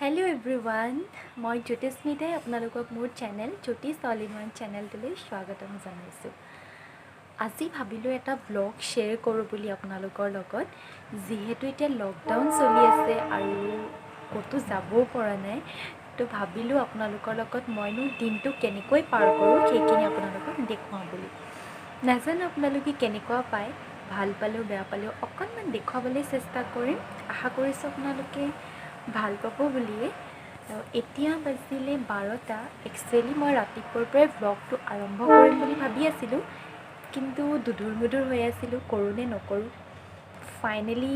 Hello' everyone, মই জ্যোতিস্মিতাই আপোনালোকক মোৰ channel Jyotish all in one চেনেলটোলৈ স্বাগতম জনাইছোঁ। আজি ভাবিলোঁ এটা ব্লগ শ্বেয়াৰ কৰোঁ বুলি আপোনালোকৰ লগত। যিহেতু এতিয়া লকডাউন চলি আছে আৰু ক'তো যাবও পৰা নাই, তো ভাবিলোঁ আপোনালোকৰ লগত মইনো দিনটো কেনেকৈ পাৰ কৰোঁ সেইখিনি আপোনালোকক দেখুৱাওঁ বুলি। নাজানো আপোনালোকে কেনেকুৱা পায়, ভাল পালেও বেয়া পালেও অকণমান দেখুৱাবলৈ চেষ্টা কৰিম। আশা কৰিছোঁ আপোনালোকে ভাল পাব বুলিয়ে। এতিয়া বাজিলে 12টা। একচুৱেলি মই ৰাতিপুৱাৰ পৰাই ব্লগটো আৰম্ভ কৰিম বুলি ভাবি আছিলোঁ, কিন্তু দুধুৰ মুধুৰ হৈ আছিলোঁ, কৰোঁ নে নকৰোঁ। ফাইনেলি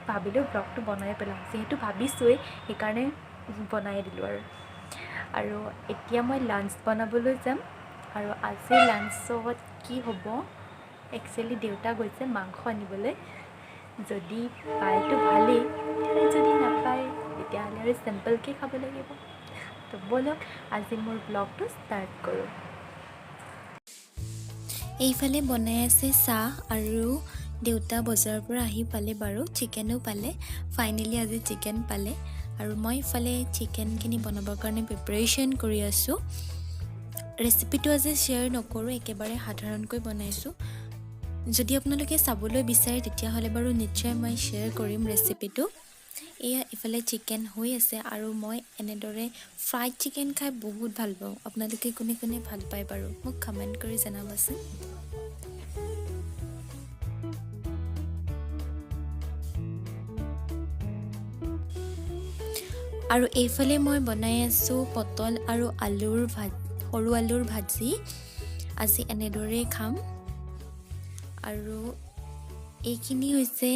ভাবিলোঁ ব্লগটো বনাই পেলাওঁ, যিহেতু ভাবিছোঁৱেই সেইকাৰণে বনাই দিলোঁ আৰু এতিয়া মই লাঞ্চ বনাবলৈ যাম। আৰু আজি লাঞ্চত কি হ'ব, একচুৱেলি দেউতা গৈছে মাংস আনিবলৈ। যদি পায়তো ভালেই, যদি নাপায় তেতিয়াহ'লে আৰু চিম্পলকৈ খাব লাগিব। তো ব'লক আজি মোৰ ব্লগটো ষ্টাৰ্ট কৰোঁ। এইফালে বনাই আছে চাহ, আৰু দেউতা বজাৰৰ পৰা আহি পালে বাৰু, চিকেনো পালে। ফাইনেলি আজি চিকেন পালে আৰু মই ইফালে চিকেনখিনি বনাবৰ কাৰণে প্ৰিপাৰেশ্যন কৰি আছোঁ। ৰেচিপিটো আজি শ্বেয়াৰ নকৰোঁ, একেবাৰে সাধাৰণকৈ বনাইছোঁ। যদি আপোনালোকে চাবলৈ বিচাৰে তেতিয়াহ'লে বাৰু নিশ্চয় মই শ্বেয়াৰ কৰিম ৰেচিপিটো। এয়া ইফালে চিকেন হৈ আছে, আৰু মই এনেদৰে ফ্ৰাইড চিকেন খাই বহুত ভাল পাওঁ। আপোনালোকে কোনে কোনে ভাল পায় বাৰু মোক কমেণ্ট কৰি জনাবচোন। আৰু এইফালে মই বনাই আছোঁ পটল আৰু সৰু আলুৰ ভাজি। আজি এনেদৰেই খাম। আৰু এইখিনি হৈছে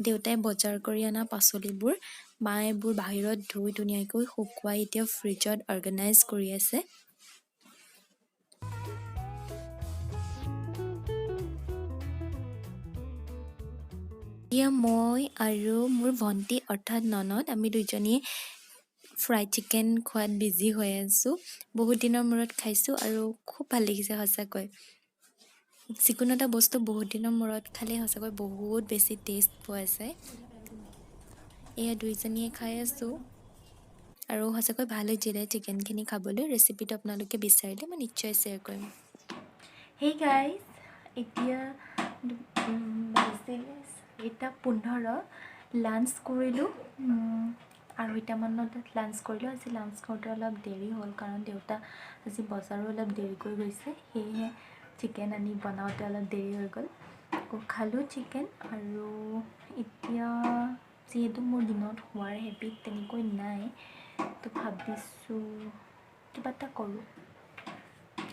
দেউতাই বজাৰ কৰি অনা পাচলিবোৰ। মায়ে এইবোৰ বাহিৰত ধুই ধুনীয়াকৈ শুকুৱাই এতিয়া ফ্ৰিজত অৰ্গেনাইজ কৰি আছে। এতিয়া মই আৰু মোৰ ভণ্টি অৰ্থাৎ ননদ, আমি দুইজনীয়ে ফ্ৰাইড চিকেন খোৱাত বিজি হৈ আছোঁ। বহুত দিনৰ মূৰত খাইছোঁ আৰু খুব ভাল লাগিছে সঁচাকৈ। যিকোনো এটা বস্তু বহুত দিনৰ মূৰত খালে সঁচাকৈ বহুত বেছি টেষ্ট পোৱা যায়। এয়া দুইজনীয়ে খাই আছোঁ আৰু সঁচাকৈ ভাল হৈছিলে চিকেনখিনি খাবলৈ। ৰেচিপিটো আপোনালোকে বিচাৰিলে মই নিশ্চয় শ্বেয়াৰ কৰিম। হেই গাইজ, এতিয়া বাজিলে 4:15। লাঞ্চ কৰিলোঁ, 2:30মানত লাঞ্চ কৰিলোঁ। আজি লাঞ্চ কৰোঁতে অলপ দেৰি হ'ল, কাৰণ দেউতা আজি বজাৰো অলপ দেৰিকৈ গৈছে, সেয়েহে চিকেন আনি বনাওঁতে অলপ দেৰি হৈ গ'ল। আকৌ খালোঁ চিকেন। আৰু এতিয়া যিহেতু মোৰ দিনত খোৱাৰ হেবিট তেনেকৈ নাই, তো ভাবিছোঁ কিবা এটা কৰোঁ,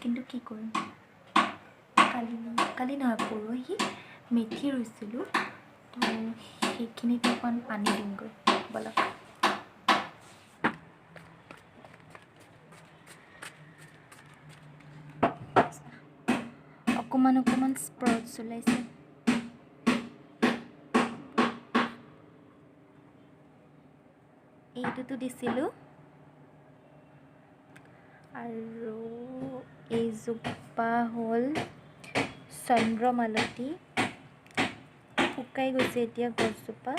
কিন্তু কি কৰিম। কালি নহয়, পৰহি মেথি ৰুইছিলোঁ, তো সেইখিনিতে অকণ পানী দিমগৈ। ব'লক। অকণমান স্প্ৰাউটছ ওলাইছে। এইটোতো দিছিলোঁ, আৰু এইজোপা হ'ল চন্দ্ৰমালতী, শুকাই গৈছে এতিয়া গছজোপা।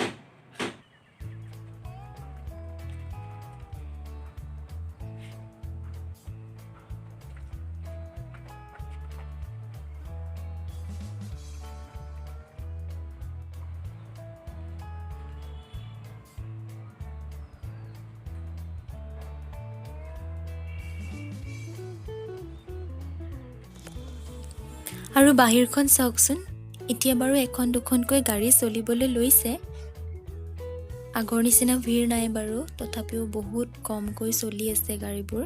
আৰু বাহিৰখন চাওকচোন, এতিয়া বাৰু এখন দুখনকৈ গাড়ী চলিবলৈ লৈছে। আগৰ নিচিনা ভিৰ নাই বাৰু, তথাপিও বহুত কমকৈ চলি আছে গাড়ীবোৰ।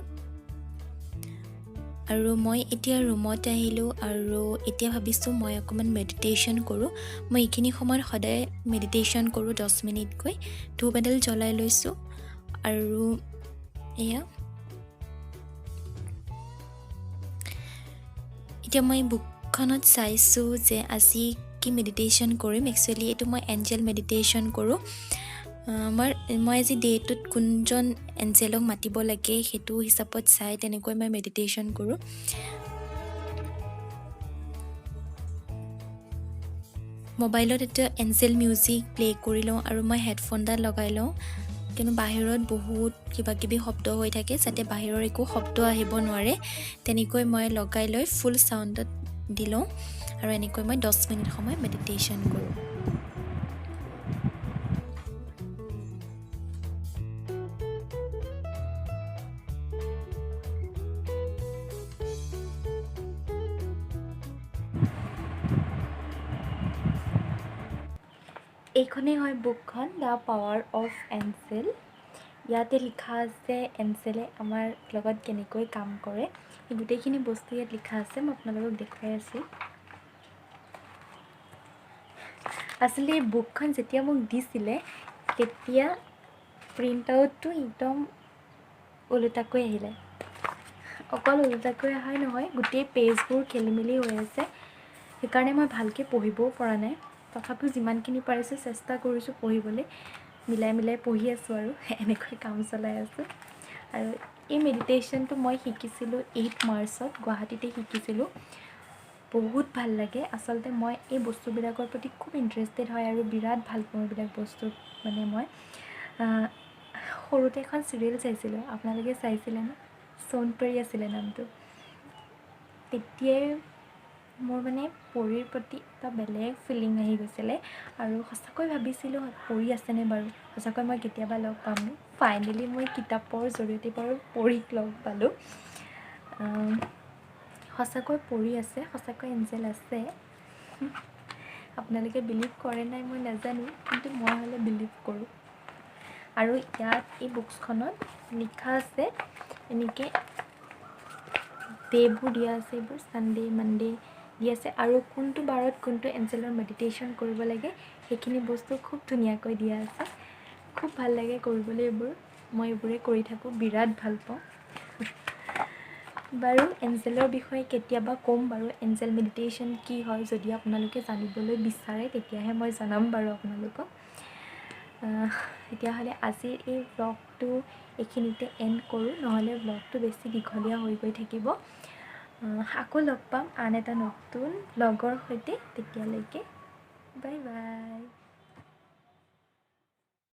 আৰু মই এতিয়া ৰুমত আহিলোঁ, আৰু এতিয়া ভাবিছোঁ মই অকণমান মেডিটেশ্যন কৰোঁ। মই এইখিনি সময়ত সদায় মেডিটেশ্যন কৰোঁ 10 মিনিটকৈ। ধূপ এডাল জ্বলাই লৈছোঁ, আৰু এয়া এতিয়া মই বুকখনত চাইছোঁ যে আজি কি মেডিটেশ্যন কৰিম। একচুৱেলি এইটো মই এঞ্জেল মেডিটেশ্যন কৰোঁ। মই আজি ডে'টোত কোনজন এঞ্জেলক মাতিব লাগে সেইটো হিচাপত চাই তেনেকৈ মই মেডিটেশ্যন কৰোঁ। মোবাইলত এটা এঞ্জেল মিউজিক প্লে' কৰি লওঁ, আৰু মই হেডফোনডাল লগাই লওঁ, কিন্তু বাহিৰত বহুত কিবা কিবি শব্দ হৈ থাকে, যাতে বাহিৰৰ একো শব্দ আহিব নোৱাৰে তেনেকৈ মই লগাই লৈ ফুল চাউণ্ডত দি লওঁ আৰু এনেকৈ মই 10 মিনিট সময় মেডিটেশ্যন কৰোঁ। এইখনেই হয় বুকখন দ্য পাৱাৰ অফ এঞ্জেল। ইয়াতে লিখা আছে এঞ্জেলে আমাৰ লগত কেনেকৈ কাম কৰে, এই গোটেইখিনি বস্তু ইয়াত লিখা আছে। মই আপোনালোকক দেখুৱাই আছোঁ। আচলতে এই বুকখন যেতিয়া মোক দিছিলে তেতিয়া প্ৰিণ্ট আউটটো একদম ওলোটাকৈ আহিলে। অকল ওলোটাকৈ অহাই নহয়, গোটেই পেজবোৰ খেলি মেলি হৈ আছে, সেইকাৰণে মই ভালকৈ পঢ়িবও পৰা নাই। তথাপিও যিমানখিনি পাৰিছোঁ চেষ্টা কৰিছোঁ পঢ়িবলৈ, মিলাই মিলাই পঢ়ি আছোঁ আৰু এনেকৈ কাম চলাই আছোঁ। আৰু এই মেডিটেশ্যনটো মই শিকিছিলোঁ 8 মাৰ্চত, গুৱাহাটীতে শিকিছিলোঁ। বহুত ভাল লাগে। আচলতে মই এই বস্তুবিলাকৰ প্ৰতি খুব ইণ্টাৰেষ্টেড হয় আৰু বিৰাট ভাল পাওঁ এইবিলাক বস্তু। মানে মই সৰুতে এখন চিৰিয়েল চাইছিলোঁ, আপোনালোকে চাইছিলেনে? সোণপৰী আছিলে নামটো। তেতিয়াই মোৰ মানে পৰীৰ প্ৰতি এটা বেলেগ ফিলিং আহি গৈছিলে আৰু সঁচাকৈ ভাবিছিলোঁ পৰী আছেনে বাৰু, সঁচাকৈ মই কেতিয়াবা লগ পামনে। ফাইনেলি মই কিতাপৰ জৰিয়তে বাৰু পৰীক লগ পালোঁ। সঁচাকৈ পৰী আছে, সঁচাকৈ এঞ্জেল আছে। আপোনালোকে বিলিভ কৰে নাই মই নাজানো, কিন্তু মই হ'লে বিলিভ কৰোঁ। আৰু ইয়াত এই বুকছখনত লিখা আছে এনেকৈ ডে'বোৰ দিয়া আছে, এইবোৰ ছানডে মানডে দি আছে আৰু কোনটো বাৰত কোনটো এঞ্জেলৰ মেডিটেশ্যন কৰিব লাগে সেইখিনি বস্তু খুব ধুনীয়াকৈ দিয়া আছে। খুব ভাল লাগে কৰিবলৈ এইবোৰ, মই এইবোৰে কৰি থাকোঁ, বিৰাট ভাল পাওঁ। বাৰু এঞ্জেলৰ বিষয়ে কেতিয়াবা ক'ম বাৰু, এঞ্জেল মেডিটেশ্যন কি হয় যদি আপোনালোকে জানিবলৈ বিচাৰে তেতিয়াহে মই জনাম বাৰু আপোনালোকক। তেতিয়াহ'লে আজিৰ এই ব্লগটো এইখিনিতে এণ্ড কৰোঁ, নহ'লে ব্লগটো বেছি দীঘলীয়া হৈ গৈ থাকিব। আকৌ লগ পাম আন এটা নতুন ব্লগৰ সৈতে, তেতিয়ালৈকে বাই বাই।